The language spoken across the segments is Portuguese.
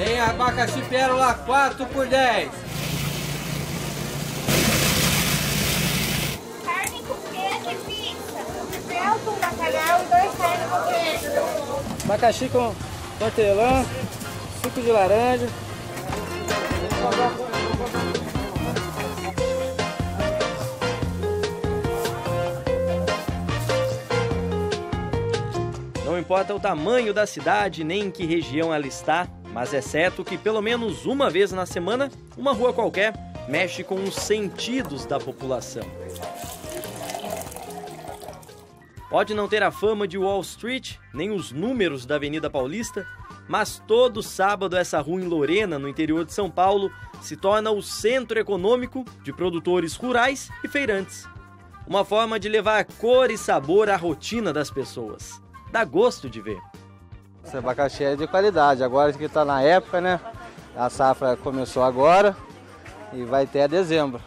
Tem abacaxi pérola 4 por 10. Carne com queijo e pizza. Celso, um bacalhau e 2 carnes com queijo. Abacaxi com hortelã, suco de laranja. Não importa o tamanho da cidade nem em que região ela está, mas é certo que pelo menos uma vez na semana, uma rua qualquer mexe com os sentidos da população. Pode não ter a fama de Wall Street, nem os números da Avenida Paulista, mas todo sábado essa rua em Lorena, no interior de São Paulo, se torna o centro econômico de produtores rurais e feirantes. Uma forma de levar cor e sabor à rotina das pessoas. Dá gosto de ver. Esse abacaxi é de qualidade, agora que está na época, né? A safra começou agora e vai até dezembro.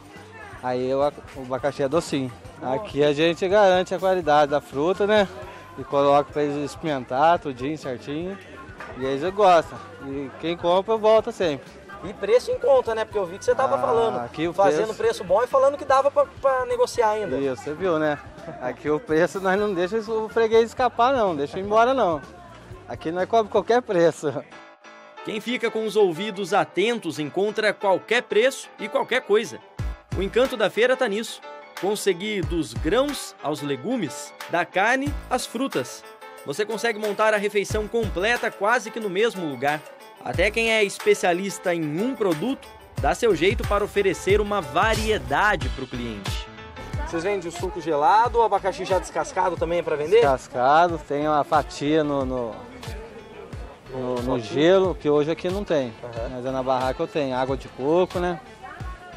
Aí o abacaxi é docinho. Aqui a gente garante a qualidade da fruta, né? E coloca para eles experimentar tudinho certinho. E eles gostam. E quem compra volta sempre. E preço em conta, né? Porque eu vi que você estava falando, aqui fazendo preço bom e falando que dava para negociar ainda. Isso, você viu, né? Aqui o preço nós não deixamos o freguês escapar não, deixa ir embora não. Aqui nós cobramos qualquer preço. Quem fica com os ouvidos atentos encontra qualquer preço e qualquer coisa. O encanto da feira está nisso. Conseguir dos grãos aos legumes, da carne às frutas. Você consegue montar a refeição completa quase que no mesmo lugar. Até quem é especialista em um produto dá seu jeito para oferecer uma variedade para o cliente. Vocês vendem o suco gelado, o abacaxi já descascado também é para vender? Descascado, tem uma fatia no gelo, que hoje aqui não tem. Mas é na barraca eu tenho. Água de coco, né?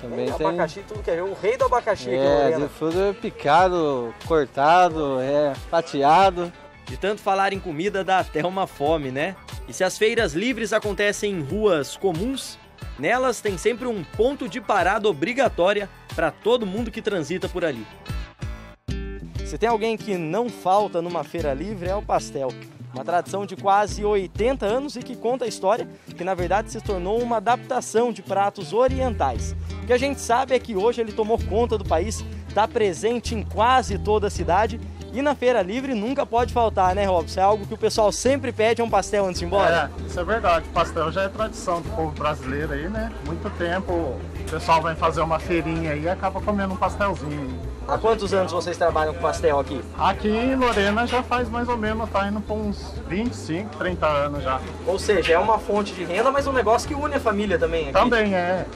Também tem. Abacaxi, tudo que é o rei do abacaxi aqui, Lorena. De fruta é picado, cortado, fatiado. De tanto falar em comida dá até uma fome, né? E se as feiras livres acontecem em ruas comuns, nelas tem sempre um ponto de parada obrigatória para todo mundo que transita por ali. Se tem alguém que não falta numa feira livre é o pastel. Uma tradição de quase 80 anos e que conta a história que na verdade se tornou uma adaptação de pratos orientais. O que a gente sabe é que hoje ele tomou conta do país, está presente em quase toda a cidade. E na feira livre nunca pode faltar, né, Robson? É algo que o pessoal sempre pede, um pastel antes de ir embora? Isso é verdade. O pastel já é tradição do povo brasileiro aí, né? Muito tempo o pessoal vai fazer uma feirinha aí e acaba comendo um pastelzinho. Há quantos anos vocês trabalham com pastel aqui? Aqui em Lorena já faz mais ou menos, tá indo para uns 25, 30 anos já. Ou seja, é uma fonte de renda, mas um negócio que une a família também aqui. Também é.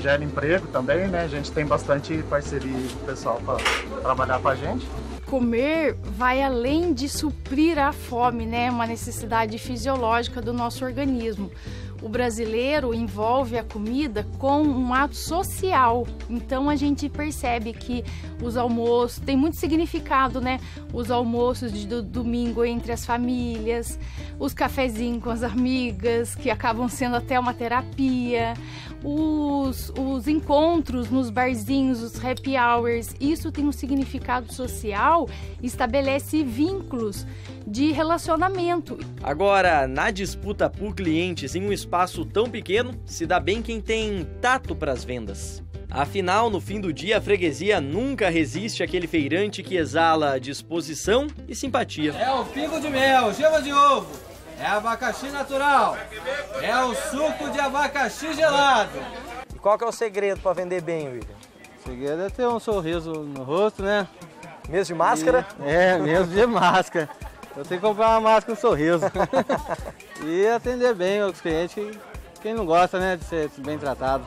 Gera emprego também, né? A gente tem bastante parceria com o pessoal para trabalhar com a gente. Comer vai além de suprir a fome, né? Uma necessidade fisiológica do nosso organismo. O brasileiro envolve a comida com um ato social. Então a gente percebe que os almoços tem muito significado, né? Os almoços de domingo entre as famílias, os cafezinhos com as amigas, que acabam sendo até uma terapia, os encontros nos barzinhos, os happy hours. Isso tem um significado social, estabelece vínculos de relacionamento. Agora, na disputa por clientes em um espaço tão pequeno, se dá bem quem tem tato para as vendas. Afinal, no fim do dia, a freguesia nunca resiste àquele feirante que exala disposição e simpatia. É o pingo de mel, gema de ovo, é abacaxi natural, é o suco de abacaxi gelado. E qual que é o segredo para vender bem, William? O segredo é ter um sorriso no rosto, né? Mesmo de máscara? Mesmo de máscara. Eu tenho que comprar uma máscara com sorriso. E atender bem os clientes, quem não gosta, né, de ser bem tratado.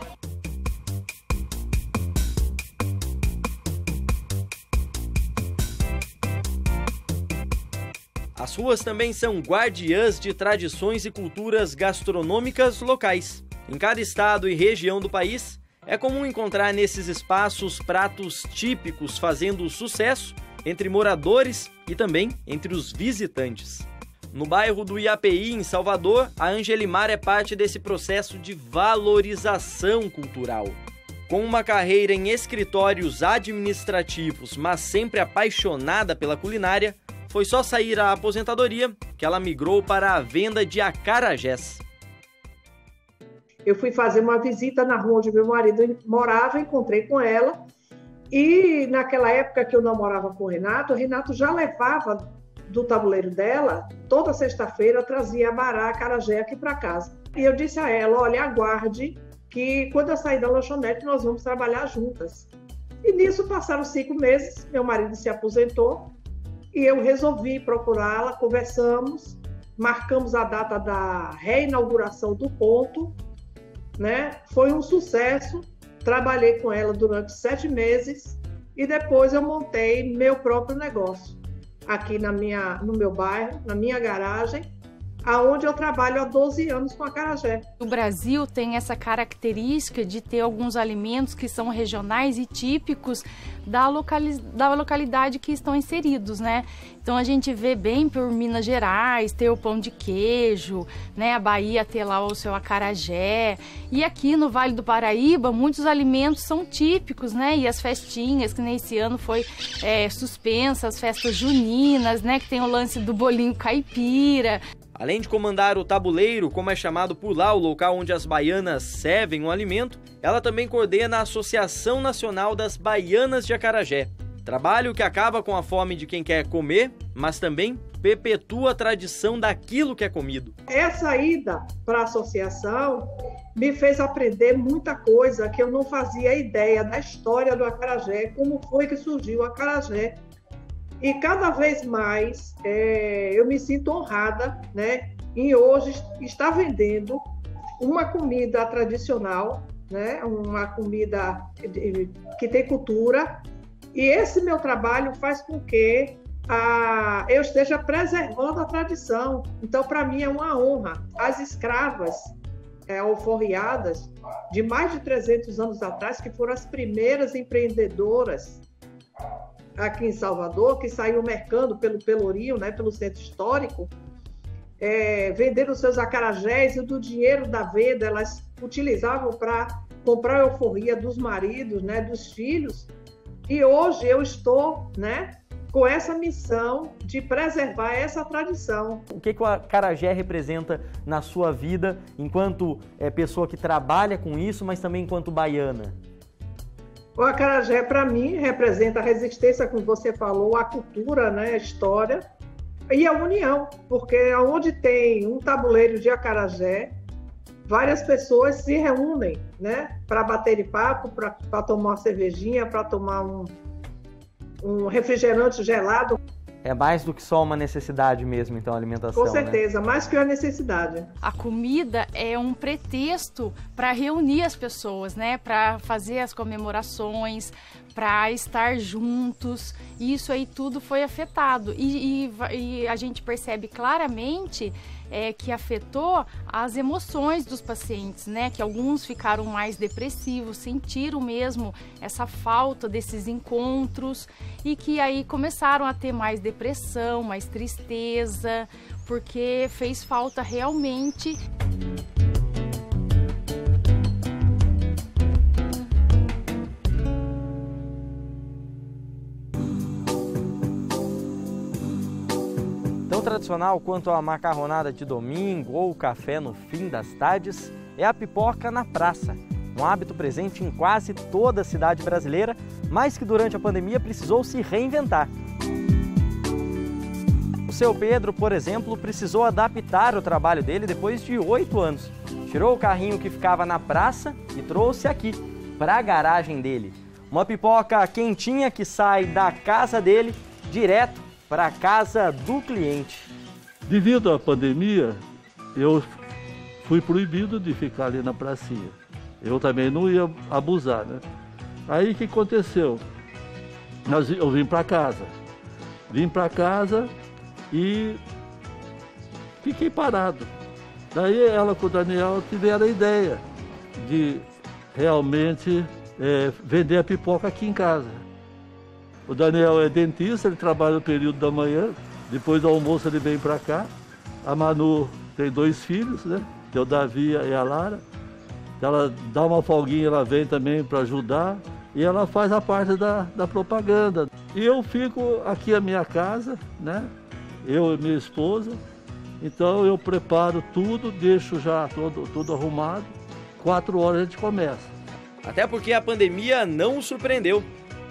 As ruas também são guardiãs de tradições e culturas gastronômicas locais. Em cada estado e região do país, é comum encontrar nesses espaços pratos típicos fazendo sucesso entre moradores e também entre os visitantes. No bairro do Iapeí, em Salvador, a Angelimar é parte desse processo de valorização cultural. Com uma carreira em escritórios administrativos, mas sempre apaixonada pela culinária, foi só sair à aposentadoria que ela migrou para a venda de acarajés. Eu fui fazer uma visita na rua onde meu marido morava, encontrei com ela. E naquela época que eu namorava com o Renato já levava do tabuleiro dela, toda sexta-feira trazia abará, acarajé aqui para casa. E eu disse a ela, olha, aguarde que quando eu sair da lanchonete nós vamos trabalhar juntas. E nisso passaram 5 meses, meu marido se aposentou e eu resolvi procurá-la, conversamos, marcamos a data da reinauguração do ponto, né? Foi um sucesso, trabalhei com ela durante 7 meses e depois eu montei meu próprio negócio aqui no meu bairro, na minha garagem, aonde eu trabalho há 12 anos com acarajé. O Brasil tem essa característica de ter alguns alimentos que são regionais e típicos da localidade que estão inseridos, né? Então a gente vê bem por Minas Gerais, ter o pão de queijo, né? A Bahia ter lá o seu acarajé. E aqui no Vale do Paraíba, muitos alimentos são típicos, né? E as festinhas, que nesse ano foi suspensa, as festas juninas, né? Que tem o lance do bolinho caipira. Além de comandar o tabuleiro, como é chamado por lá o local onde as baianas servem o alimento, ela também coordena a Associação Nacional das Baianas de Acarajé. Trabalho que acaba com a fome de quem quer comer, mas também perpetua a tradição daquilo que é comido. Essa ida para a associação me fez aprender muita coisa que eu não fazia ideia da história do acarajé, como foi que surgiu o acarajé. E cada vez mais eu me sinto honrada, né, em hoje estar vendendo uma comida tradicional, né, uma comida que tem cultura. E esse meu trabalho faz com que eu esteja preservando a tradição. Então, para mim, é uma honra. As escravas alforriadas de mais de 300 anos atrás, que foram as primeiras empreendedoras aqui em Salvador, que saíram mercando pelo Pelourinho, né, pelo centro histórico, vendendo seus acarajés, e do dinheiro da venda elas utilizavam para comprar a alforria dos maridos, né, dos filhos. E hoje eu estou, né, com essa missão de preservar essa tradição. O que o acarajé representa na sua vida enquanto pessoa que trabalha com isso, mas também enquanto baiana? O acarajé, para mim, representa a resistência, como você falou, a cultura, né, a história e a união, porque onde tem um tabuleiro de acarajé, várias pessoas se reúnem, né, para bater papo, para tomar uma cervejinha, para tomar um refrigerante gelado. É mais do que só uma necessidade mesmo, então, a alimentação, com certeza, né? Mais que uma necessidade. A comida é um pretexto para reunir as pessoas, né? Para fazer as comemorações, para estar juntos. E isso aí tudo foi afetado. E a gente percebe claramente que afetou as emoções dos pacientes, né? Que alguns ficaram mais depressivos, sentiram mesmo essa falta desses encontros e que aí começaram a ter mais depressão, mais tristeza, porque fez falta realmente. Tão tradicional quanto a macarronada de domingo ou o café no fim das tardes é a pipoca na praça, um hábito presente em quase toda a cidade brasileira, mas que durante a pandemia precisou se reinventar. O seu Pedro, por exemplo, precisou adaptar o trabalho dele depois de 8 anos. Tirou o carrinho que ficava na praça e trouxe aqui, para a garagem dele. Uma pipoca quentinha que sai da casa dele direto para a casa do cliente. Devido à pandemia, eu fui proibido de ficar ali na pracinha. Eu também não ia abusar, né? Aí o que aconteceu? Eu vim para casa. Vim para casa e fiquei parado. Daí ela com o Daniel tiveram a ideia de realmente vender a pipoca aqui em casa. O Daniel é dentista, ele trabalha no período da manhã, depois do almoço ele vem para cá. A Manu tem 2 filhos, né? Que é o Davi e a Lara. Ela dá uma folguinha, ela vem também para ajudar e ela faz a parte da propaganda. E eu fico aqui a minha casa, né? Eu e minha esposa. Então eu preparo tudo, deixo já tudo arrumado 4 horas a gente começa. Até porque a pandemia não o surpreendeu.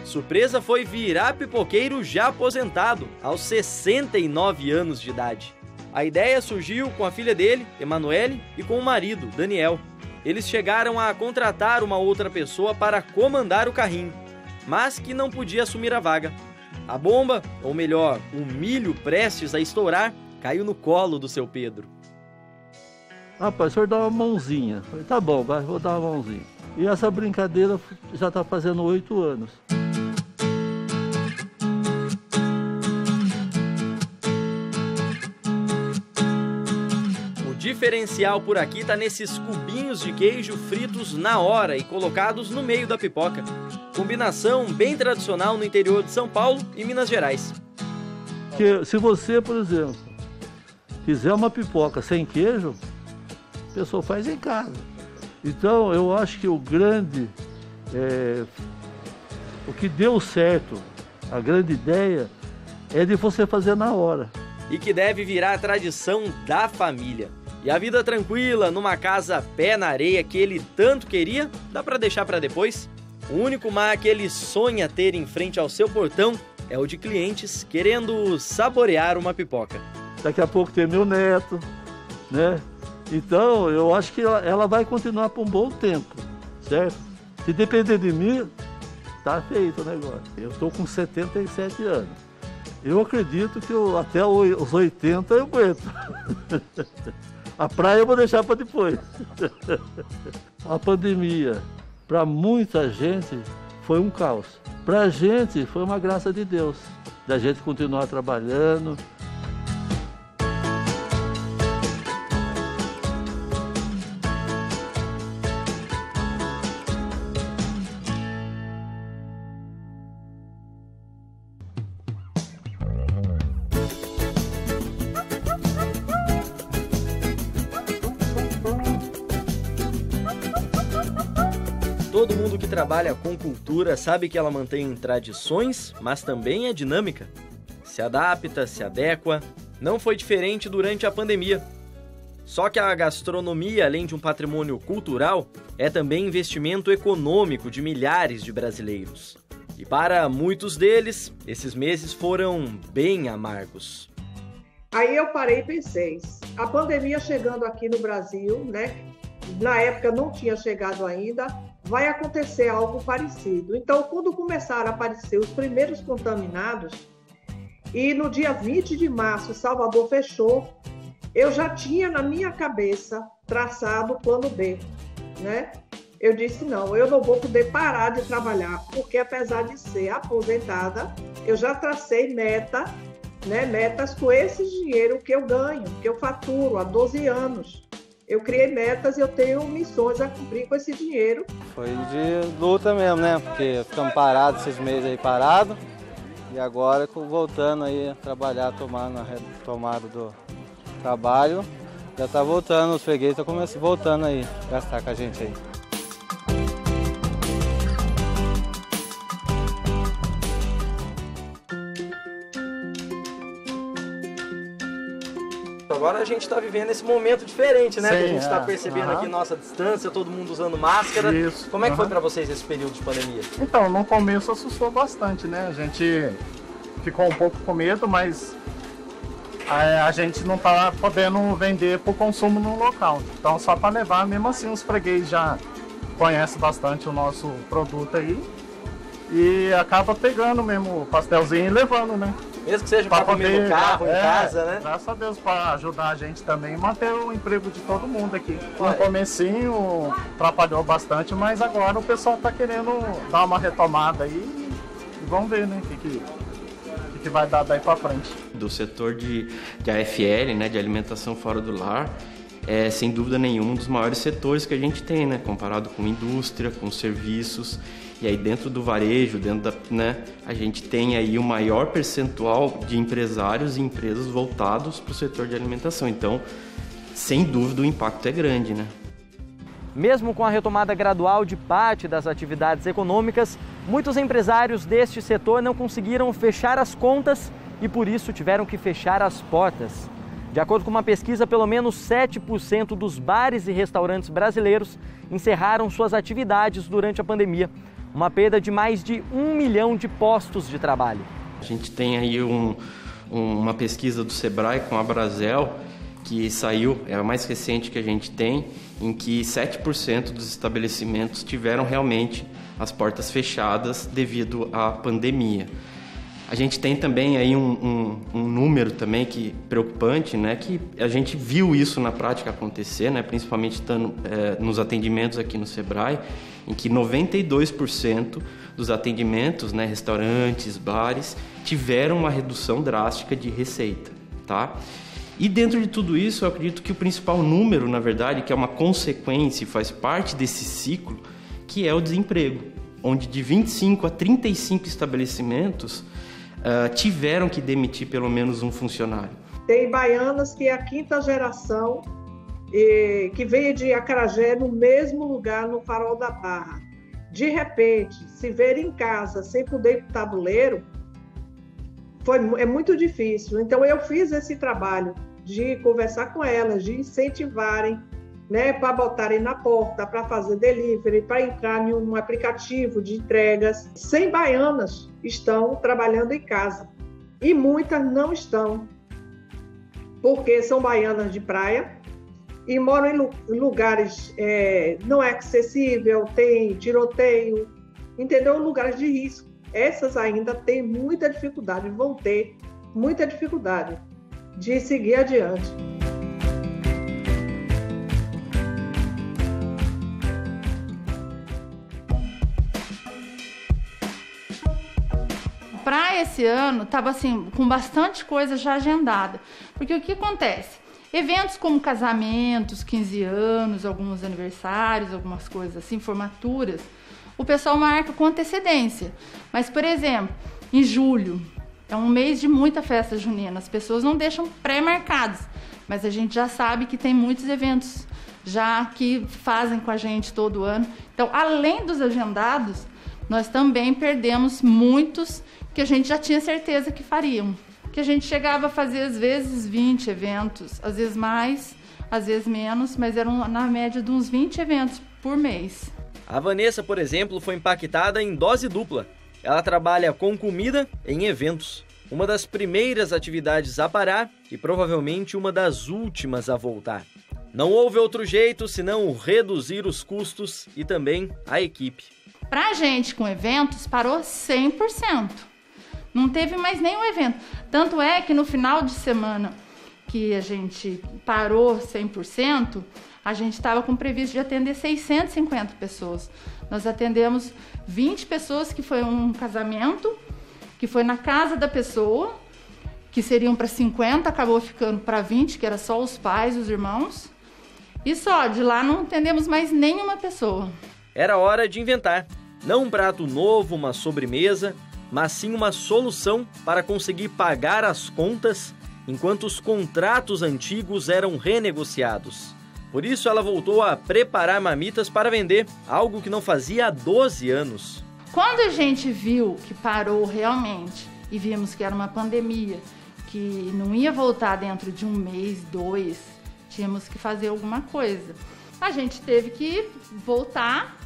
Surpresa foi virar pipoqueiro já aposentado, aos 69 anos de idade. A ideia surgiu com a filha dele, Emanuele, e com o marido, Daniel. Eles chegaram a contratar uma outra pessoa para comandar o carrinho, mas que não podia assumir a vaga. A bomba, ou melhor, o milho prestes a estourar, caiu no colo do seu Pedro. Rapaz, o senhor dá uma mãozinha. Eu falei, tá bom, vou dar uma mãozinha. E essa brincadeira já está fazendo 8 anos. O diferencial por aqui tá nesses cubinhos de queijo fritos na hora e colocados no meio da pipoca. Combinação bem tradicional no interior de São Paulo e Minas Gerais. Porque se você, por exemplo, quiser uma pipoca sem queijo, a pessoa faz em casa. Então, eu acho que o que deu certo, a grande ideia, é de você fazer na hora. E que deve virar a tradição da família. E a vida tranquila, numa casa pé na areia que ele tanto queria, dá pra deixar pra depois? O único mar que ele sonha ter em frente ao seu portão é o de clientes querendo saborear uma pipoca. Daqui a pouco tem meu neto, né? Então, eu acho que ela vai continuar por um bom tempo, certo? Se depender de mim, tá feito o negócio. Eu tô com 77 anos. Eu acredito que até os 80 eu aguento. A praia eu vou deixar para depois. A pandemia, para muita gente, foi um caos. Para a gente, foi uma graça de Deus, da gente continuar trabalhando. Todo mundo que trabalha com cultura sabe que ela mantém tradições, mas também é dinâmica. Se adapta, se adequa. Não foi diferente durante a pandemia. Só que a gastronomia, além de um patrimônio cultural, é também investimento econômico de milhares de brasileiros. E para muitos deles, esses meses foram bem amargos. Aí eu parei e pensei, a pandemia chegando aqui no Brasil, né? Na época não tinha chegado ainda, vai acontecer algo parecido. Então, quando começaram a aparecer os primeiros contaminados, e no dia 20 de março Salvador fechou, eu já tinha na minha cabeça traçado o plano B, né? Eu disse, não, eu não vou poder parar de trabalhar, porque apesar de ser aposentada, eu já tracei metas com esse dinheiro que eu ganho, que eu faturo há 12 anos. Eu criei metas e eu tenho missões a cumprir com esse dinheiro. Foi de luta mesmo, né? Porque ficamos parados esses meses aí parados. E agora voltando aí a trabalhar, tomando a retomada do trabalho. Já tá voltando, os fregueses estão voltando aí, gastar com a gente aí. Agora a gente está vivendo esse momento diferente, né? Sim, que a gente está percebendo aqui nossa distância, todo mundo usando máscara. Isso. Como é que foi para vocês esse período de pandemia? Então, no começo assustou bastante, né? A gente ficou um pouco com medo, mas a gente não tá podendo vender por consumo no local. Então, só para levar, mesmo assim, os fregueses já conhecem bastante o nosso produto aí e acaba pegando mesmo o pastelzinho e levando, né? Mesmo que seja para comer no carro, em casa, né? Graças a Deus, para ajudar a gente também, manter o emprego de todo mundo aqui. No comecinho atrapalhou bastante, mas agora o pessoal está querendo dar uma retomada aí e vamos ver, né, o que vai dar daí para frente. Do setor de AFL, né, de alimentação fora do lar, é sem dúvida nenhuma um dos maiores setores que a gente tem, né, comparado com indústria, com serviços. E aí dentro do varejo, a gente tem aí o maior percentual de empresários e empresas voltados para o setor de alimentação. Então, sem dúvida, o impacto é grande, né? Mesmo com a retomada gradual de parte das atividades econômicas, muitos empresários deste setor não conseguiram fechar as contas e por isso tiveram que fechar as portas. De acordo com uma pesquisa, pelo menos 7% dos bares e restaurantes brasileiros encerraram suas atividades durante a pandemia. Uma perda de mais de 1 milhão de postos de trabalho. A gente tem aí uma pesquisa do Sebrae com a Brasel, que saiu, é a mais recente que a gente tem, em que 7% dos estabelecimentos tiveram realmente as portas fechadas devido à pandemia. A gente tem também aí um número também preocupante, né, que a gente viu isso na prática acontecer, né, principalmente estando nos atendimentos aqui no Sebrae, em que 92% dos atendimentos, né, restaurantes, bares, tiveram uma redução drástica de receita, tá? E dentro de tudo isso, eu acredito que o principal número, na verdade, que é uma consequência e faz parte desse ciclo, que é o desemprego, onde de 25 a 35 estabelecimentos tiveram que demitir pelo menos um funcionário. Tem baianas que é a 5ª geração que veio de Acarajé no mesmo lugar no Farol da Barra. De repente, se ver em casa sem poder ir para o tabuleiro, é muito difícil. Então eu fiz esse trabalho de conversar com elas, de incentivarem, né, para botarem na porta, para fazer delivery, para entrar em um aplicativo de entregas. 100 baianas estão trabalhando em casa e muitas não estão, porque são baianas de praia e moram em lugares não é acessível, tem tiroteio, entendeu? Lugares de risco. Essas ainda têm muita dificuldade, vão ter muita dificuldade de seguir adiante. Para esse ano, estava assim, com bastante coisa já agendada. Porque o que acontece? Eventos como casamentos, 15 anos, alguns aniversários, algumas coisas assim, formaturas, o pessoal marca com antecedência. Mas, por exemplo, em julho, é um mês de muita festa junina, as pessoas não deixam pré-marcados, mas a gente já sabe que tem muitos eventos já que fazem com a gente todo ano. Então, além dos agendados, nós também perdemos muitos que a gente já tinha certeza que fariam. Que a gente chegava a fazer, às vezes, 20 eventos, às vezes mais, às vezes menos, mas eram na média de uns 20 eventos por mês. A Vanessa, por exemplo, foi impactada em dose dupla. Ela trabalha com comida em eventos. Uma das primeiras atividades a parar e provavelmente uma das últimas a voltar. Não houve outro jeito senão reduzir os custos e também a equipe. Pra gente com eventos, parou 100%. Não teve mais nenhum evento. Tanto é que no final de semana que a gente parou 100%, a gente estava com previsto de atender 650 pessoas. Nós atendemos 20 pessoas, que foi um casamento, que foi na casa da pessoa, que seriam para 50, acabou ficando para 20, que era só os pais, os irmãos. E só, de lá não atendemos mais nenhuma pessoa. Era hora de inventar. Não um prato novo, uma sobremesa, mas sim uma solução para conseguir pagar as contas enquanto os contratos antigos eram renegociados. Por isso ela voltou a preparar marmitas para vender, algo que não fazia há 12 anos. Quando a gente viu que parou realmente e vimos que era uma pandemia, que não ia voltar dentro de um mês, 2, tínhamos que fazer alguma coisa. A gente teve que voltar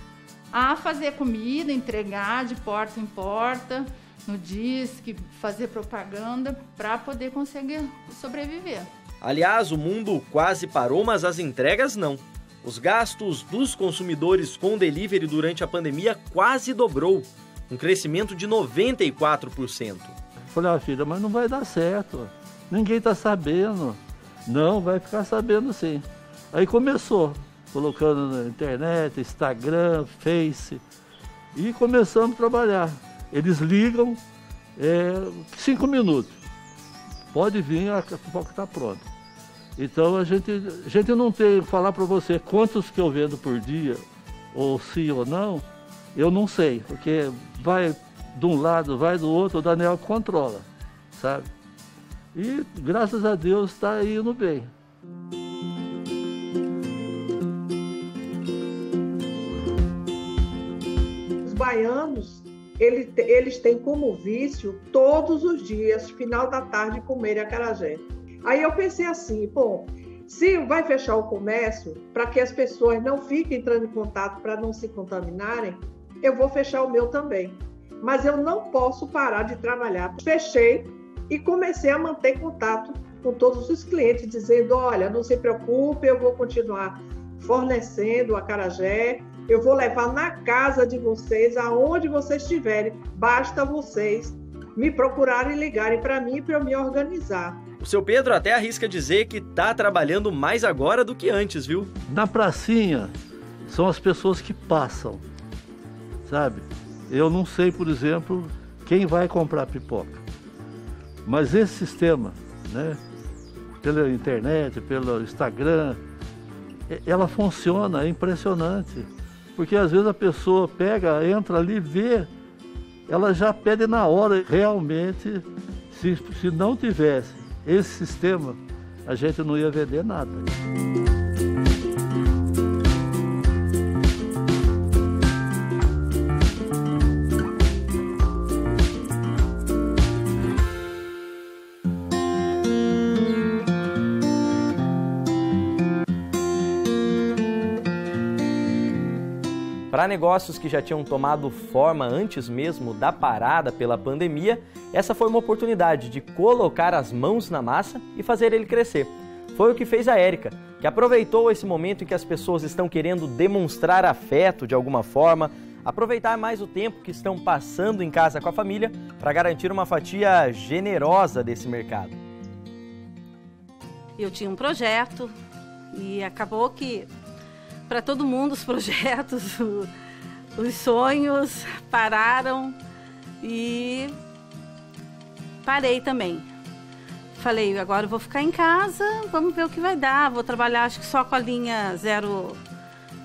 a fazer comida, entregar de porta em porta, no Disque, fazer propaganda para poder conseguir sobreviver. Aliás, o mundo quase parou, mas as entregas não. Os gastos dos consumidores com delivery durante a pandemia quase dobrou, um crescimento de 94%. Falei, filha, mas não vai dar certo, ninguém está sabendo. Não, vai ficar sabendo sim. Aí começou, colocando na internet, Instagram, Face, e começamos a trabalhar. Eles ligam, 5 minutos, pode vir, a pipoca está pronta. Então a gente não tem que falar para você quantos que eu vendo por dia, ou sim ou não, eu não sei, porque vai de um lado, vai do outro, o Daniel controla, sabe? E graças a Deus está indo bem. Os baianos, eles têm como vício todos os dias, final da tarde, comer acarajé. Aí eu pensei assim, bom, se vai fechar o comércio, para que as pessoas não fiquem entrando em contato para não se contaminarem, eu vou fechar o meu também. Mas eu não posso parar de trabalhar. Fechei e comecei a manter contato com todos os clientes, dizendo, olha, não se preocupe, eu vou continuar fornecendo o acarajé, eu vou levar na casa de vocês, aonde vocês estiverem, basta vocês me procurarem e ligarem para mim para eu me organizar. O seu Pedro até arrisca dizer que está trabalhando mais agora do que antes, viu? Na pracinha, são as pessoas que passam, sabe? Eu não sei, por exemplo, quem vai comprar pipoca. Mas esse sistema, né, pela internet, pelo Instagram, ela funciona, é impressionante. Porque às vezes a pessoa pega, entra ali, vê, ela já pede na hora. Realmente, se não tivesse esse sistema, a gente não ia vender nada. Para negócios que já tinham tomado forma antes mesmo da parada pela pandemia, essa foi uma oportunidade de colocar as mãos na massa e fazer ele crescer. Foi o que fez a Érica, que aproveitou esse momento em que as pessoas estão querendo demonstrar afeto de alguma forma, aproveitar mais o tempo que estão passando em casa com a família para garantir uma fatia generosa desse mercado. Eu tinha um projeto e acabou que para todo mundo os projetos, os sonhos pararam e parei também. Falei, agora eu vou ficar em casa, vamos ver o que vai dar. Vou trabalhar acho que só com a linha 0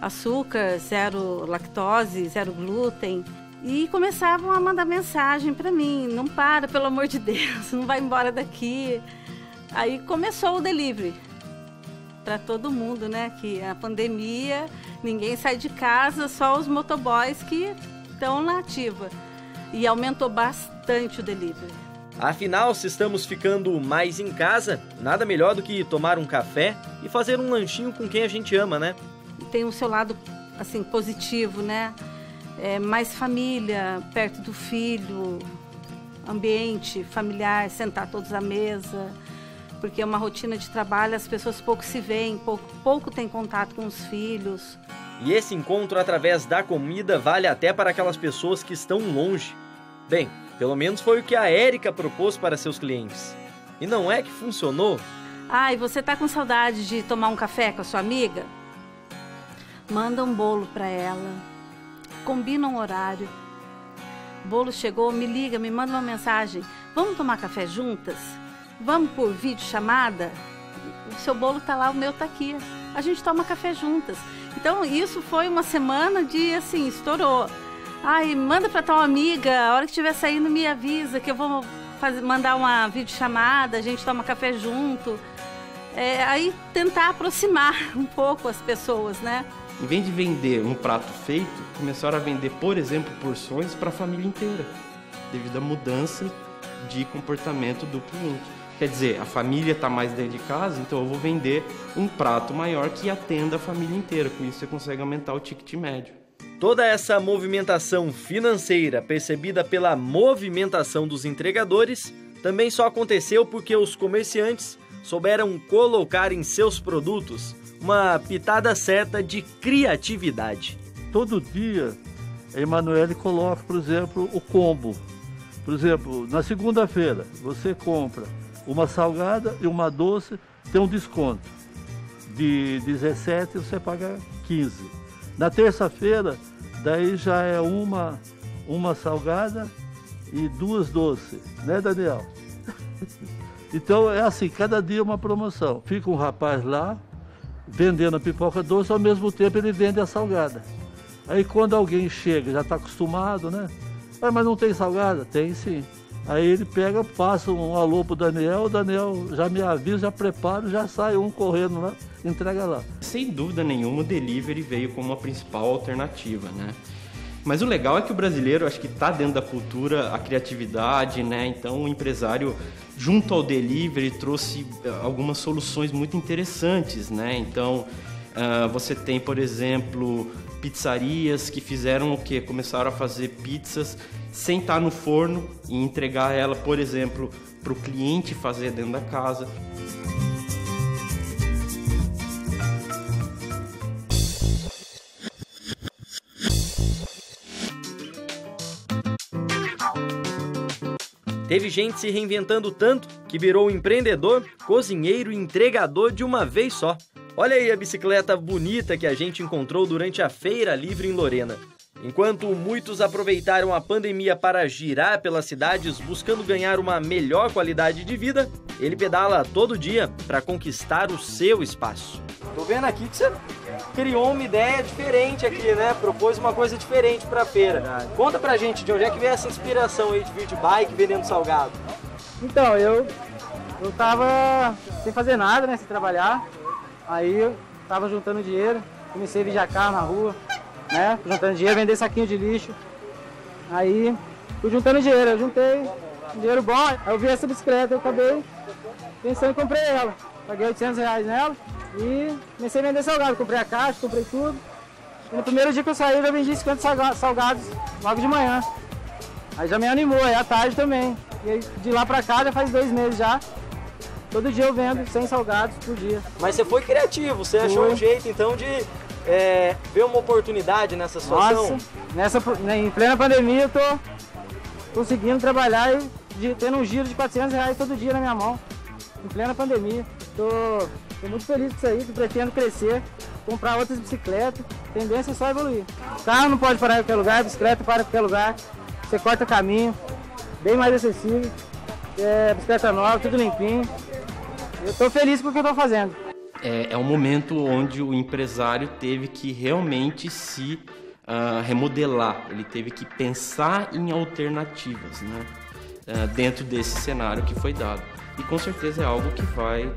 açúcar, 0 lactose, 0 glúten. E começavam a mandar mensagem para mim, não para, pelo amor de Deus, não vai embora daqui. Aí começou o delivery. Para todo mundo, né? Que a pandemia, ninguém sai de casa, só os motoboys que estão na ativa. E aumentou bastante o delivery. Afinal, se estamos ficando mais em casa, nada melhor do que tomar um café e fazer um lanchinho com quem a gente ama, né? Tem o seu lado, assim, positivo, né? Mais família, perto do filho, ambiente familiar, sentar todos à mesa. Porque é uma rotina de trabalho, as pessoas pouco se veem, pouco têm contato com os filhos. E esse encontro através da comida vale até para aquelas pessoas que estão longe. Bem, pelo menos foi o que a Érica propôs para seus clientes. E não é que funcionou? E você tá com saudade de tomar um café com a sua amiga? Manda um bolo para ela, combina um horário. O bolo chegou, me liga, me manda uma mensagem. Vamos tomar café juntas? Vamos por videochamada? O seu bolo tá lá, o meu tá aqui. A gente toma café juntas. Então, isso foi uma semana de, assim, estourou. Manda pra tua amiga, a hora que estiver saindo me avisa que eu vou mandar uma videochamada, a gente toma café junto. Aí tentar aproximar um pouco as pessoas, né? Em vez de vender um prato feito, começaram a vender, por exemplo, porções para a família inteira, devido à mudança de comportamento do cliente. Quer dizer, a família está mais dentro de casa, então eu vou vender um prato maior que atenda a família inteira. Com isso você consegue aumentar o ticket médio. Toda essa movimentação financeira percebida pela movimentação dos entregadores também só aconteceu porque os comerciantes souberam colocar em seus produtos uma pitada certa de criatividade. Todo dia a Emanuele coloca, por exemplo, o combo. Por exemplo, na segunda-feira você compra uma salgada e uma doce, tem um desconto. De 17 você paga 15. Na terça-feira, daí já é uma salgada e 2 doces, né, Daniel? Então é assim, cada dia uma promoção. Fica um rapaz lá, vendendo a pipoca doce, ao mesmo tempo ele vende a salgada. Aí quando alguém chega, já está acostumado, né? Mas não tem salgada? Tem sim. Aí ele pega, passa um alô pro Daniel, o Daniel já me avisa, já prepara, já sai um correndo lá, entrega lá. Sem dúvida nenhuma, o delivery veio como a principal alternativa, né? Mas o legal é que o brasileiro, acho que está dentro da cultura a criatividade, né? Então o empresário, junto ao delivery, trouxe algumas soluções muito interessantes, né? Então você tem, por exemplo, pizzarias que fizeram o quê? Começaram a fazer pizzas sem estar no forno e entregar ela, por exemplo, para o cliente fazer dentro da casa. Teve gente se reinventando tanto que virou empreendedor, cozinheiro e entregador de uma vez só. Olha aí a bicicleta bonita que a gente encontrou durante a Feira Livre em Lorena. Enquanto muitos aproveitaram a pandemia para girar pelas cidades buscando ganhar uma melhor qualidade de vida, ele pedala todo dia para conquistar o seu espaço. Tô vendo aqui que você criou uma ideia diferente aqui, né? Propôs uma coisa diferente para a feira. Conta pra gente de onde é que veio essa inspiração aí de vir de bike vendendo salgado. Então, eu tava sem fazer nada, né? Sem trabalhar. Aí eu tava juntando dinheiro, comecei a viajar carro na rua, né? Juntando dinheiro, vender saquinho de lixo. Aí fui juntando dinheiro, eu juntei um dinheiro bom. Aí eu vi essa bicicleta, eu acabei pensando em comprar ela. Paguei R$800 nela e comecei a vender salgado. Comprei a caixa, comprei tudo. E no primeiro dia que eu saí, eu já vendi 50 salgados logo de manhã. Aí já me animou, aí à tarde também. E aí, de lá pra cá já faz 2 meses já. Todo dia eu vendo 100 salgados por dia. Mas você foi criativo, você achou um jeito então de ver uma oportunidade nessa situação? Nossa, em plena pandemia eu tô conseguindo trabalhar e tendo um giro de R$400 todo dia na minha mão. Em plena pandemia. Tô muito feliz com isso aí, pretendo crescer, comprar outras bicicletas, tendência é só evoluir. O carro não pode parar em qualquer lugar, a bicicleta para em qualquer lugar, você corta caminho, bem mais acessível, bicicleta nova, tudo limpinho. Eu tô feliz com o que eu tô fazendo. É um momento onde o empresário teve que realmente se remodelar, ele teve que pensar em alternativas, né? Dentro desse cenário que foi dado. E com certeza é algo que vai,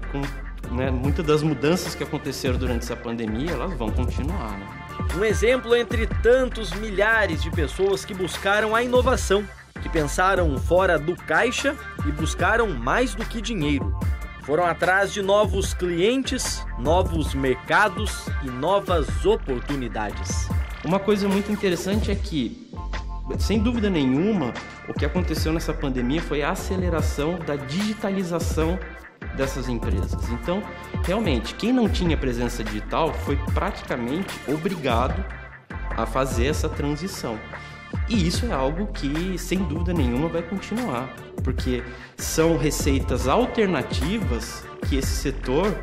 muitas das mudanças que aconteceram durante essa pandemia, elas vão continuar, né? Um exemplo entre tantos milhares de pessoas que buscaram a inovação, que pensaram fora do caixa e buscaram mais do que dinheiro. Foram atrás de novos clientes, novos mercados e novas oportunidades. Uma coisa muito interessante é que, sem dúvida nenhuma, o que aconteceu nessa pandemia foi a aceleração da digitalização dessas empresas. Então, realmente, quem não tinha presença digital foi praticamente obrigado a fazer essa transição. E isso é algo que, sem dúvida nenhuma, vai continuar, porque são receitas alternativas que esse setor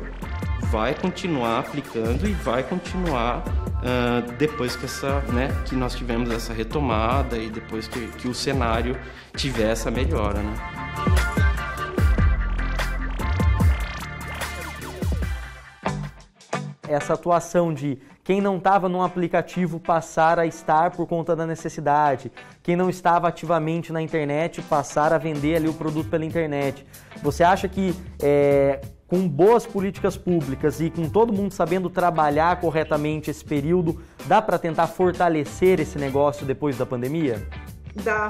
vai continuar aplicando e vai continuar depois que nós tivemos essa retomada e depois que o cenário tiver essa melhora, né? Essa atuação de quem não estava num aplicativo passar a estar por conta da necessidade, quem não estava ativamente na internet passar a vender ali o produto pela internet. Você acha que com boas políticas públicas e com todo mundo sabendo trabalhar corretamente esse período, dá para tentar fortalecer esse negócio depois da pandemia? Dá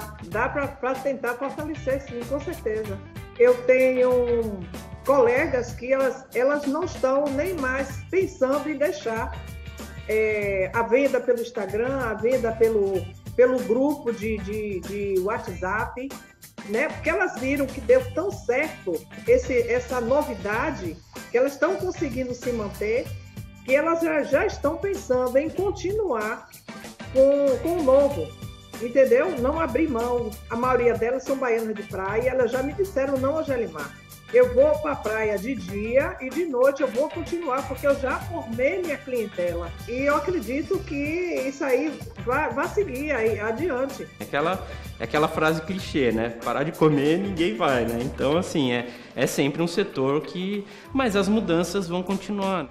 para tentar fortalecer, sim, com certeza. Eu tenho colegas que elas não estão nem mais pensando em deixar a venda pelo Instagram, a venda pelo grupo de WhatsApp, né? Porque elas viram que deu tão certo essa novidade, que elas estão conseguindo se manter, que elas já estão pensando em continuar com o novo, entendeu? Não abrir mão. A maioria delas são baianas de praia e elas já me disseram não ao Gelimar. Eu vou para a praia de dia e de noite eu vou continuar, porque eu já formei minha clientela. E eu acredito que isso aí vai seguir aí adiante. É aquela frase clichê, né? Parar de comer, ninguém vai, né? Então, assim, é sempre um setor que... Mas as mudanças vão continuar.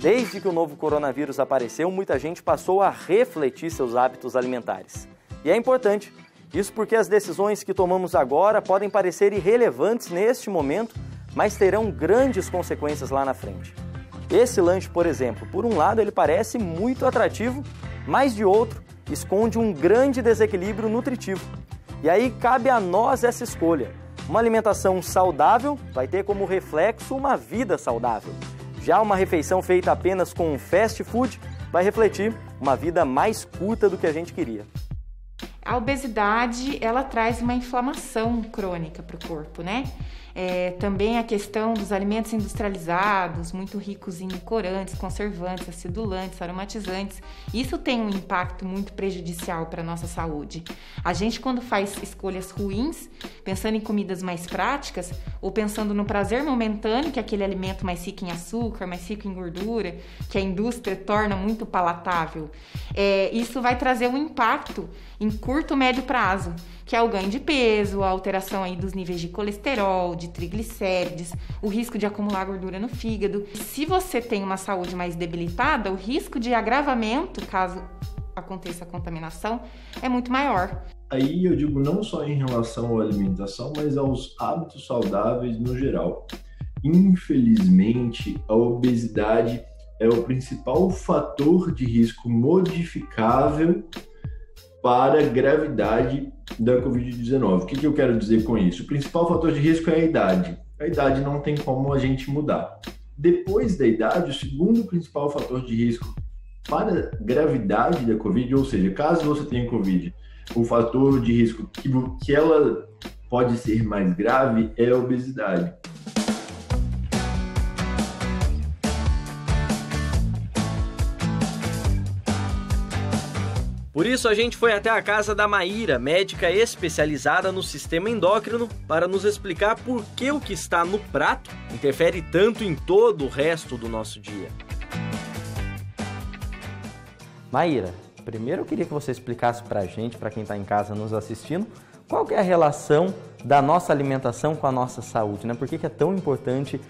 Desde que o novo coronavírus apareceu, muita gente passou a refletir seus hábitos alimentares. E é importante, isso porque as decisões que tomamos agora podem parecer irrelevantes neste momento, mas terão grandes consequências lá na frente. Esse lanche, por exemplo, por um lado ele parece muito atrativo, mas de outro esconde um grande desequilíbrio nutritivo. E aí cabe a nós essa escolha. Uma alimentação saudável vai ter como reflexo uma vida saudável. Já uma refeição feita apenas com fast food vai refletir uma vida mais curta do que a gente queria. A obesidade, ela traz uma inflamação crônica para o corpo, né? Também a questão dos alimentos industrializados, muito ricos em corantes, conservantes, acidulantes, aromatizantes. Isso tem um impacto muito prejudicial para a nossa saúde. A gente, quando faz escolhas ruins, pensando em comidas mais práticas, ou pensando no prazer momentâneo, que é aquele alimento mais rico em açúcar, mais rico em gordura, que a indústria torna muito palatável, isso vai trazer um impacto em curto, médio prazo, que é o ganho de peso, a alteração aí dos níveis de colesterol, de triglicérides, o risco de acumular gordura no fígado. Se você tem uma saúde mais debilitada, o risco de agravamento, caso aconteça a contaminação, é muito maior. Aí eu digo não só em relação à alimentação, mas aos hábitos saudáveis no geral. Infelizmente, a obesidade é o principal fator de risco modificável para a gravidade da Covid-19. O que eu quero dizer com isso? O principal fator de risco é a idade. A idade não tem como a gente mudar. Depois da idade, o segundo principal fator de risco para a gravidade da Covid, ou seja, caso você tenha Covid, o fator de risco que ela pode ser mais grave é a obesidade. Por isso a gente foi até a casa da Maíra, médica especializada no sistema endócrino, para nos explicar por que o que está no prato interfere tanto em todo o resto do nosso dia. Maíra, primeiro eu queria que você explicasse pra gente, para quem está em casa nos assistindo, qual que é a relação da nossa alimentação com a nossa saúde, né? Por que é tão importante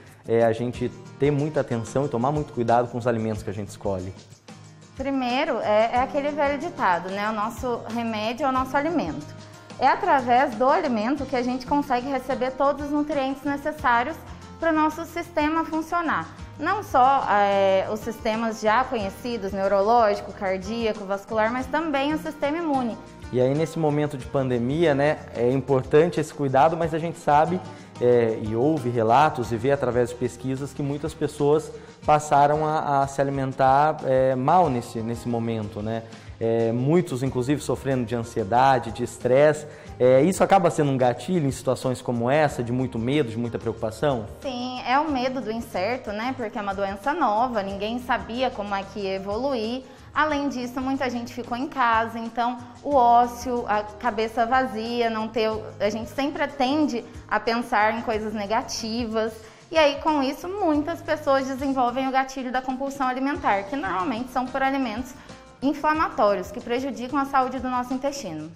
a gente ter muita atenção e tomar muito cuidado com os alimentos que a gente escolhe? Primeiro, é aquele velho ditado, né? O nosso remédio é o nosso alimento. É através do alimento que a gente consegue receber todos os nutrientes necessários para o nosso sistema funcionar. Não só os sistemas já conhecidos, neurológico, cardíaco, vascular, mas também o sistema imune. E aí, nesse momento de pandemia, né, é importante esse cuidado, mas a gente sabe e ouve relatos e vê através de pesquisas que muitas pessoas passaram a se alimentar mal nesse momento, né? Muitos, inclusive, sofrendo de ansiedade, de estresse. Isso acaba sendo um gatilho em situações como essa, de muito medo, de muita preocupação? Sim, é o medo do incerto, né? Porque é uma doença nova, ninguém sabia como é que ia evoluir. Além disso, muita gente ficou em casa, então o ócio, a cabeça vazia, a gente sempre tende a pensar em coisas negativas. E aí, com isso, muitas pessoas desenvolvem o gatilho da compulsão alimentar, que normalmente são por alimentos inflamatórios, que prejudicam a saúde do nosso intestino.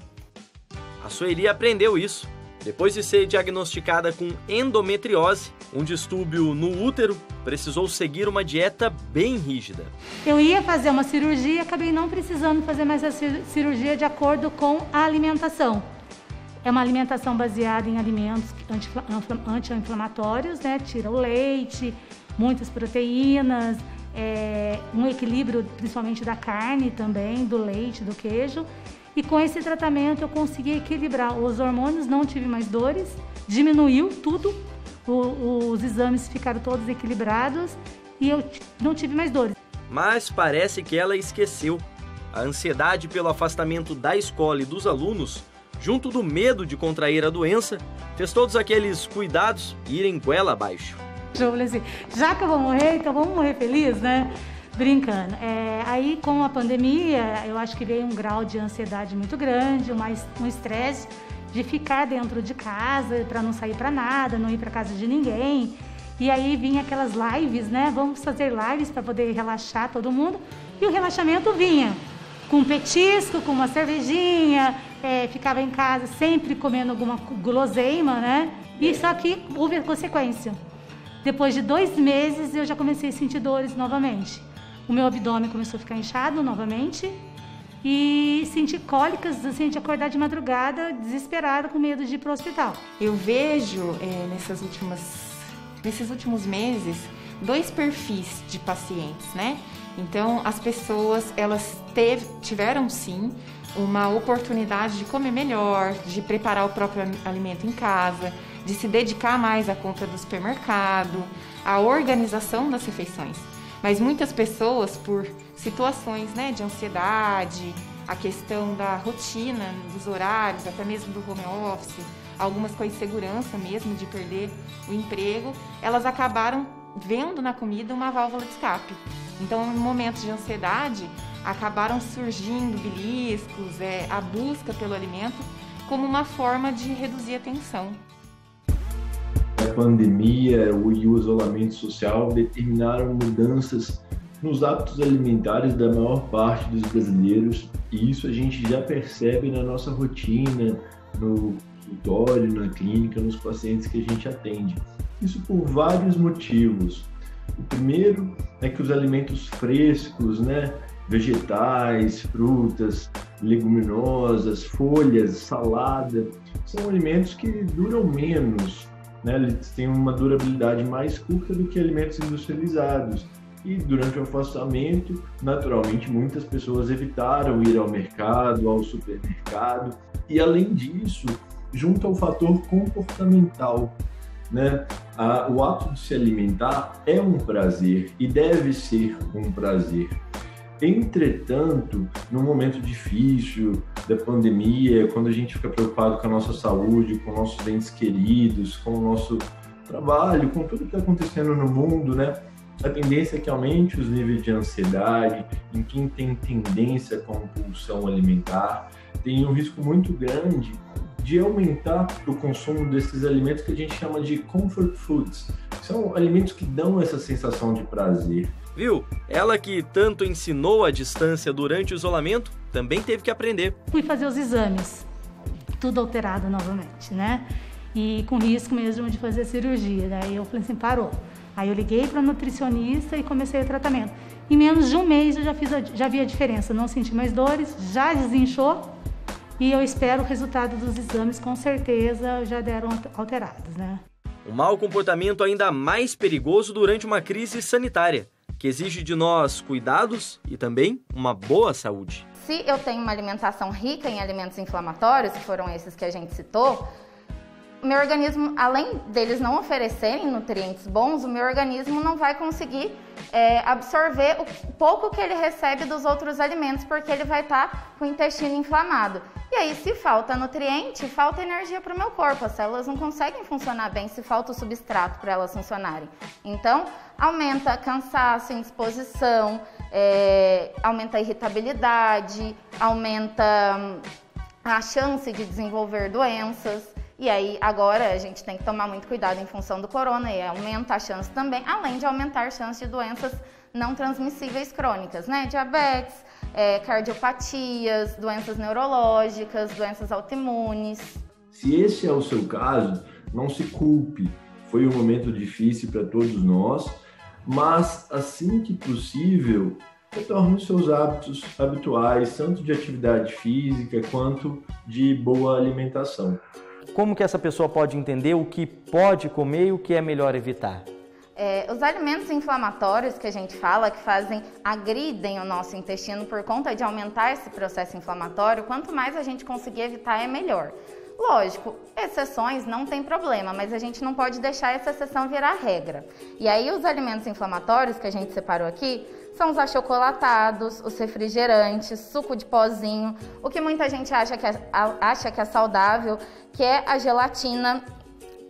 A Sueli aprendeu isso depois de ser diagnosticada com endometriose, um distúrbio no útero. Precisou seguir uma dieta bem rígida. Eu ia fazer uma cirurgia e acabei não precisando fazer mais a cirurgia de acordo com a alimentação. É uma alimentação baseada em alimentos anti-inflamatórios, né? Tira o leite, muitas proteínas, um equilíbrio principalmente da carne também, do leite, do queijo. E com esse tratamento eu consegui equilibrar os hormônios, não tive mais dores, diminuiu tudo, os exames ficaram todos equilibrados e eu não tive mais dores. Mas parece que ela esqueceu. A ansiedade pelo afastamento da escola e dos alunos, junto do medo de contrair a doença, fez todos aqueles cuidados irem goela abaixo. Eu falei assim, já que eu vou morrer, então vamos morrer feliz, né? Brincando. Aí, com a pandemia, eu acho que veio um grau de ansiedade muito grande, um estresse de ficar dentro de casa, para não sair para nada, não ir para casa de ninguém. E aí vinha aquelas lives, né? Vamos fazer lives para poder relaxar todo mundo. E o relaxamento vinha com um petisco, com uma cervejinha, ficava em casa sempre comendo alguma guloseima, né? E só que houve a consequência. Depois de 2 meses, eu já comecei a sentir dores novamente. O meu abdômen começou a ficar inchado novamente e senti cólicas, assim, de acordar de madrugada, desesperada, com medo de ir para o hospital. Eu vejo nesses últimos meses 2 perfis de pacientes, né? Então, as pessoas, elas tiveram sim uma oportunidade de comer melhor, de preparar o próprio alimento em casa, de se dedicar mais à compra do supermercado, à organização das refeições. Mas muitas pessoas, por situações, né, de ansiedade, a questão da rotina, dos horários, até mesmo do home office, algumas com a insegurança mesmo de perder o emprego, elas acabaram vendo na comida uma válvula de escape. Então, em momentos de ansiedade, acabaram surgindo beliscos, a busca pelo alimento como uma forma de reduzir a tensão. A pandemia e o isolamento social determinaram mudanças nos hábitos alimentares da maior parte dos brasileiros, e isso a gente já percebe na nossa rotina, no consultório, na clínica, nos pacientes que a gente atende. Isso por vários motivos. O primeiro é que os alimentos frescos, né, vegetais, frutas, leguminosas, folhas, salada, são alimentos que duram menos, né? Eles têm uma durabilidade mais curta do que alimentos industrializados. E durante o afastamento, naturalmente, muitas pessoas evitaram ir ao mercado, ao supermercado. E além disso, junto ao fator comportamental, né? O ato de se alimentar é um prazer e deve ser um prazer. Entretanto, num momento difícil da pandemia, quando a gente fica preocupado com a nossa saúde, com nossos entes queridos, com o nosso trabalho, com tudo que está acontecendo no mundo, né? A tendência é que aumente os níveis de ansiedade, em quem tem tendência à compulsão alimentar, tem um risco muito grande de aumentar o consumo desses alimentos que a gente chama de comfort foods. São alimentos que dão essa sensação de prazer. Viu? Ela que tanto ensinou à distância durante o isolamento, também teve que aprender. Fui fazer os exames, tudo alterado novamente, né? E com risco mesmo de fazer cirurgia. Daí eu falei assim, parou. Aí eu liguei para a nutricionista e comecei o tratamento. Em menos de um mês eu já vi a diferença, não senti mais dores, já desinchou. E eu espero o resultado dos exames, com certeza já deram alterados, né? Um mau comportamento ainda mais perigoso durante uma crise sanitária, que exige de nós cuidados e também uma boa saúde. Se eu tenho uma alimentação rica em alimentos inflamatórios, que foram esses que a gente citou, o meu organismo, além deles não oferecerem nutrientes bons, o meu organismo não vai conseguir absorver o pouco que ele recebe dos outros alimentos, porque ele vai estar com o intestino inflamado. E aí, se falta nutriente, falta energia para o meu corpo. As células não conseguem funcionar bem se falta o substrato para elas funcionarem. Então, aumenta cansaço, indisposição, aumenta a irritabilidade, aumenta a chance de desenvolver doenças. E aí, agora, a gente tem que tomar muito cuidado em função do corona e aumenta a chance também, além de aumentar a chance de doenças não transmissíveis crônicas, né? Diabetes, cardiopatias, doenças neurológicas, doenças autoimunes. Se esse é o seu caso, não se culpe. Foi um momento difícil para todos nós, mas assim que possível, retorne os seus hábitos habituais, tanto de atividade física quanto de boa alimentação. Como que essa pessoa pode entender o que pode comer e o que é melhor evitar? Os alimentos inflamatórios que a gente fala, que agridem o nosso intestino por conta de aumentar esse processo inflamatório, quanto mais a gente conseguir evitar, é melhor. Lógico, exceções não tem problema, mas a gente não pode deixar essa exceção virar regra. E aí os alimentos inflamatórios que a gente separou aqui são os achocolatados, os refrigerantes, suco de pozinho, o que muita gente acha que é saudável, que é a gelatina.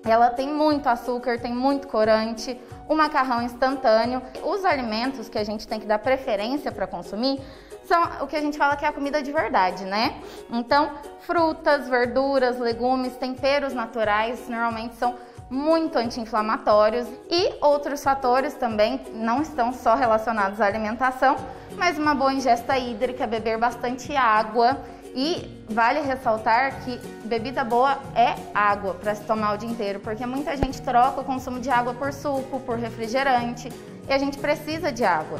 Ela tem muito açúcar, tem muito corante, o macarrão instantâneo. Os alimentos que a gente tem que dar preferência para consumir são o que a gente fala que é a comida de verdade, né? Então, frutas, verduras, legumes, temperos naturais, normalmente são muito anti-inflamatórios, e outros fatores também não estão só relacionados à alimentação, mas uma boa ingesta hídrica, beber bastante água E vale ressaltar que bebida boa é água para se tomar o dia inteiro, porque muita gente troca o consumo de água por suco, por refrigerante, e a gente precisa de água.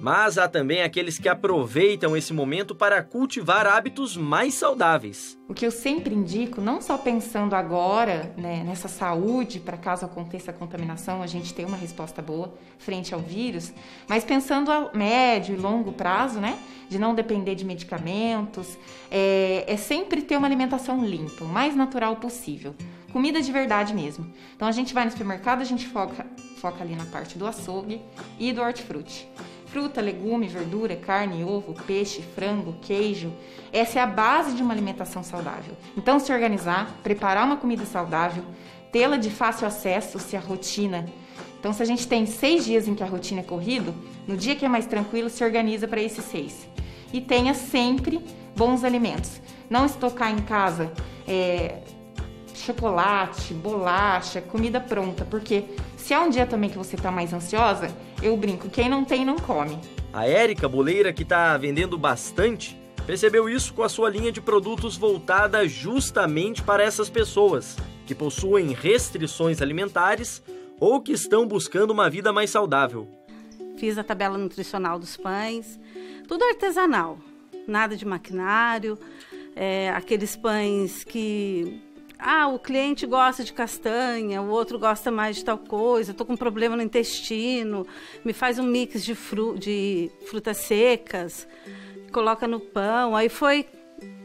Mas há também aqueles que aproveitam esse momento para cultivar hábitos mais saudáveis. O que eu sempre indico, não só pensando agora, né, nessa saúde, para caso aconteça a contaminação, a gente ter uma resposta boa frente ao vírus, mas pensando a médio e longo prazo, né, de não depender de medicamentos, é sempre ter uma alimentação limpa, o mais natural possível. Comida de verdade mesmo. Então a gente vai no supermercado, a gente foca ali na parte do açougue e do hortifruti. Fruta, legume, verdura, carne, ovo, peixe, frango, queijo. Essa é a base de uma alimentação saudável. Então, se organizar, preparar uma comida saudável, tê-la de fácil acesso, se a rotina... Então, se a gente tem 6 dias em que a rotina é corrido, no dia que é mais tranquilo, se organiza para esses 6. E tenha sempre bons alimentos. Não estocar em casa chocolate, bolacha, comida pronta, porque se há um dia também que você está mais ansiosa, eu brinco, quem não tem não come. A Érica, boleira, que está vendendo bastante, percebeu isso com a sua linha de produtos voltada justamente para essas pessoas que possuem restrições alimentares ou que estão buscando uma vida mais saudável. Fiz a tabela nutricional dos pães, tudo artesanal, nada de maquinário, aqueles pães que... o cliente gosta de castanha, o outro gosta mais de tal coisa, estou com um problema no intestino, me faz um mix de frutas secas, coloca no pão. Aí foi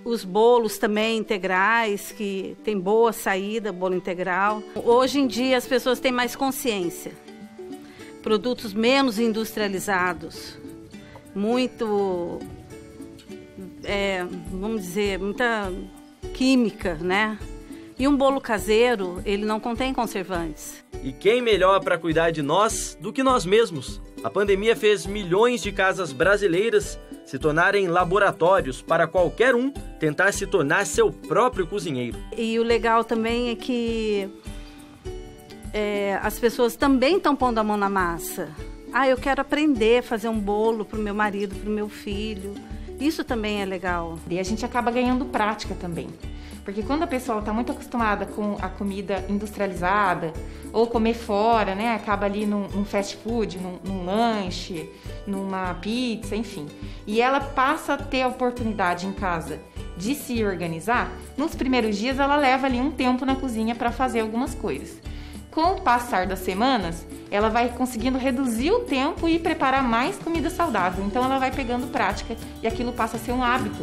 os bolos também integrais, que tem boa saída, bolo integral. Hoje em dia as pessoas têm mais consciência. Produtos menos industrializados, muito, vamos dizer, muita química, né? E um bolo caseiro, ele não contém conservantes. E quem melhor para cuidar de nós do que nós mesmos? A pandemia fez milhões de casas brasileiras se tornarem laboratórios para qualquer um tentar se tornar seu próprio cozinheiro. E o legal também é que as pessoas também estão pondo a mão na massa. Eu quero aprender a fazer um bolo para o meu marido, para o meu filho. Isso também é legal. E a gente acaba ganhando prática também. Porque quando a pessoa está muito acostumada com a comida industrializada ou comer fora, né? Acaba ali num fast food, num lanche, numa pizza, enfim. E ela passa a ter a oportunidade em casa de se organizar. Nos primeiros dias ela leva ali um tempo na cozinha para fazer algumas coisas. Com o passar das semanas, ela vai conseguindo reduzir o tempo e preparar mais comida saudável. Então ela vai pegando prática e aquilo passa a ser um hábito.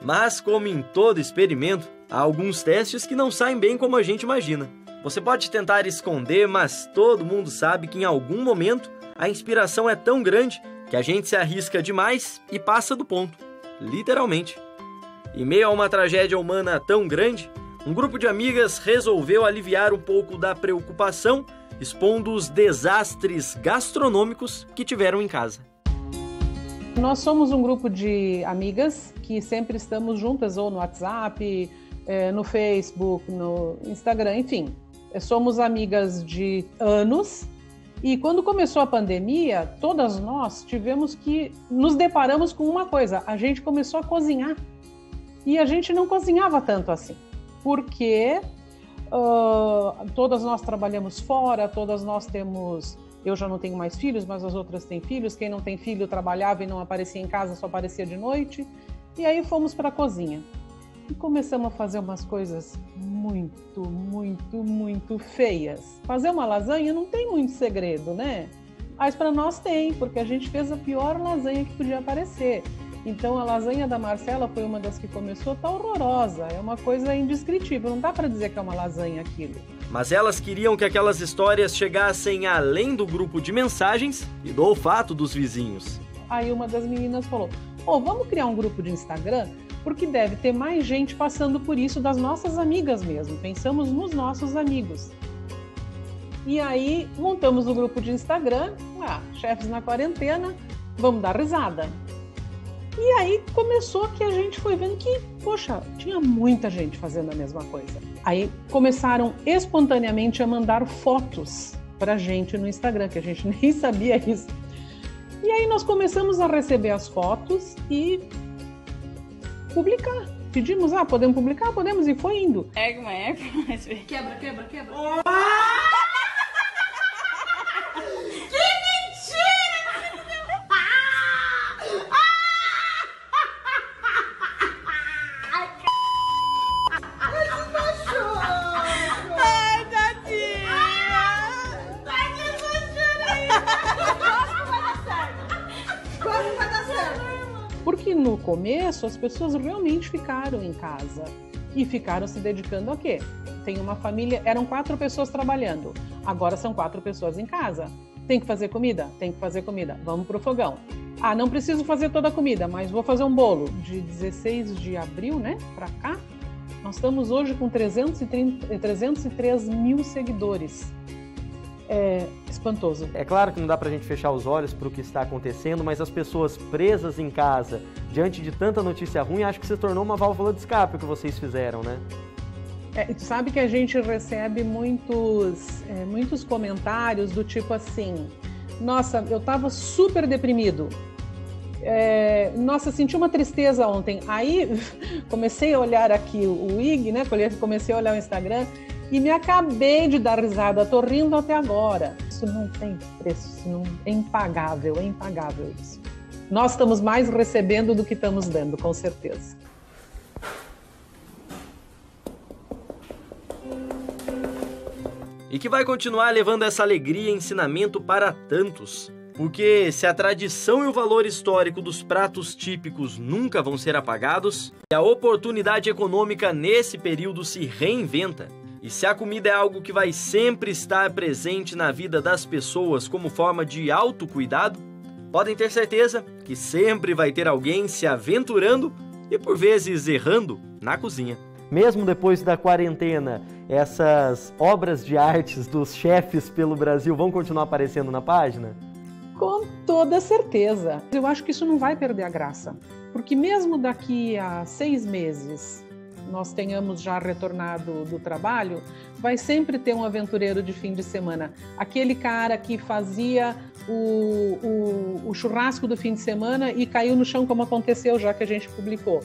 Mas, como em todo experimento, há alguns testes que não saem bem como a gente imagina. Você pode tentar esconder, mas todo mundo sabe que em algum momento a inspiração é tão grande que a gente se arrisca demais e passa do ponto, literalmente. Em meio a uma tragédia humana tão grande, um grupo de amigas resolveu aliviar um pouco da preocupação, expondo os desastres gastronômicos que tiveram em casa. Nós somos um grupo de amigas que sempre estamos juntas, ou no WhatsApp, no Facebook, no Instagram, enfim. Somos amigas de anos e quando começou a pandemia, todas nós nos deparamos com uma coisa, a gente começou a cozinhar e a gente não cozinhava tanto assim, porque todas nós trabalhamos fora, todas nós temos... Eu já não tenho mais filhos, mas as outras têm filhos. Quem não tem filho trabalhava e não aparecia em casa, só aparecia de noite. E aí fomos para a cozinha. E começamos a fazer umas coisas muito, muito, muito feias. Fazer uma lasanha não tem muito segredo, né? Mas para nós tem, porque a gente fez a pior lasanha que podia aparecer. Então a lasanha da Marcela foi uma das que começou, tá horrorosa. É uma coisa indescritível, não dá para dizer que é uma lasanha aquilo. Mas elas queriam que aquelas histórias chegassem além do grupo de mensagens e do olfato dos vizinhos. Aí uma das meninas falou, vamos criar um grupo de Instagram, porque deve ter mais gente passando por isso, das nossas amigas mesmo. Pensamos nos nossos amigos. E aí montamos o grupo de Instagram, Chefes na Quarentena, vamos dar risada. E aí começou que a gente foi vendo que, poxa, tinha muita gente fazendo a mesma coisa. Aí começaram espontaneamente a mandar fotos pra gente no Instagram, que a gente nem sabia isso. E aí nós começamos a receber as fotos e publicar. Pedimos, podemos publicar? Podemos, e foi indo. Pega uma erva, mas... Quebra. Porque no começo as pessoas realmente ficaram em casa e ficaram se dedicando a quê? Tem uma família, eram 4 pessoas trabalhando, agora são 4 pessoas em casa. Tem que fazer comida? Tem que fazer comida. Vamos pro fogão. Não preciso fazer toda a comida, mas vou fazer um bolo. De 16 de abril, né, pra cá, nós estamos hoje com 303 mil seguidores. É espantoso. É claro que não dá pra gente fechar os olhos para o que está acontecendo, mas as pessoas presas em casa, diante de tanta notícia ruim, acho que se tornou uma válvula de escape o que vocês fizeram, né? Tu sabe que a gente recebe muitos comentários do tipo assim, nossa, eu tava super deprimido, nossa, senti uma tristeza ontem. Aí comecei a olhar aqui o IG, né? Comecei a olhar o Instagram e me acabei de dar risada, tô rindo até agora. Isso não tem preço, é impagável isso. Nós estamos mais recebendo do que estamos dando, com certeza. E que vai continuar levando essa alegria e ensinamento para tantos. Porque se a tradição e o valor histórico dos pratos típicos nunca vão ser apagados, a oportunidade econômica nesse período se reinventa. E se a comida é algo que vai sempre estar presente na vida das pessoas como forma de autocuidado, podem ter certeza que sempre vai ter alguém se aventurando e por vezes errando na cozinha. Mesmo depois da quarentena, essas obras de artes dos chefes pelo Brasil vão continuar aparecendo na página? Com toda certeza. Eu acho que isso não vai perder a graça. Porque mesmo daqui a 6 meses nós tenhamos já retornado do trabalho, vai sempre ter um aventureiro de fim de semana. Aquele cara que fazia o churrasco do fim de semana e caiu no chão, como aconteceu já que a gente publicou.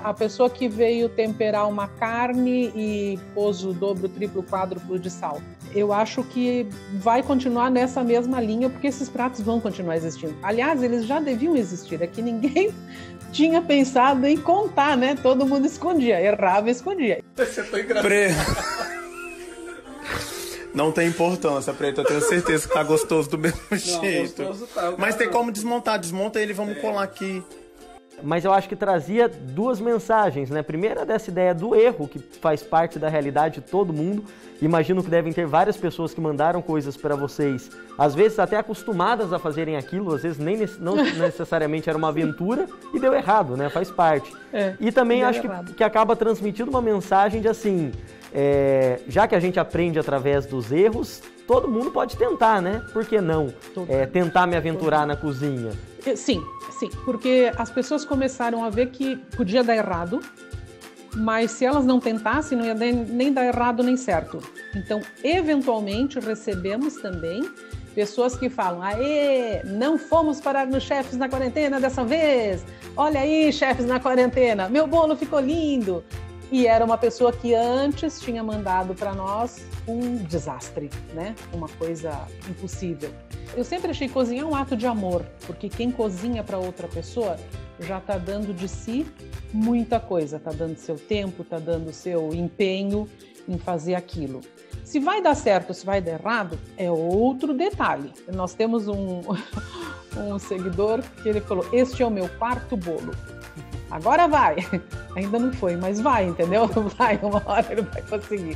A pessoa que veio temperar uma carne e pôs o dobro, triplo, quádruplo de sal. Eu acho que vai continuar nessa mesma linha, porque esses pratos vão continuar existindo. Aliás, eles já deviam existir, é que ninguém tinha pensado em contar, né? Todo mundo escondia, errava e escondia. Você tá engraçado. Não tem importância, Preto, eu tenho certeza que tá gostoso do mesmo jeito. Tá, mas tem como desmontar, desmonta ele, vamos colar aqui. Mas eu acho que trazia 2 mensagens, né? Primeira dessa ideia do erro, que faz parte da realidade de todo mundo. Imagino que devem ter várias pessoas que mandaram coisas para vocês, às vezes até acostumadas a fazerem aquilo, às vezes não necessariamente era uma aventura e deu errado, né? Faz parte. E também acho que acaba transmitindo uma mensagem de assim, já que a gente aprende através dos erros, todo mundo pode tentar, né? Por que não tentar me aventurar na cozinha? Sim, porque as pessoas começaram a ver que podia dar errado, mas se elas não tentassem, não ia nem dar errado nem certo. Então, eventualmente, recebemos também pessoas que falam: aê, não fomos parar nos chefes na quarentena dessa vez, olha aí, chefes na quarentena, meu bolo ficou lindo. E era uma pessoa que antes tinha mandado para nós um desastre, né? Uma coisa impossível. Eu sempre achei cozinhar um ato de amor, porque quem cozinha para outra pessoa já está dando de si muita coisa, está dando seu tempo, está dando seu empenho em fazer aquilo. Se vai dar certo, se vai dar errado, é outro detalhe. Nós temos um seguidor que ele falou: este é o meu 4º bolo. Agora vai. Ainda não foi, mas vai, entendeu? Vai, uma hora ele vai conseguir.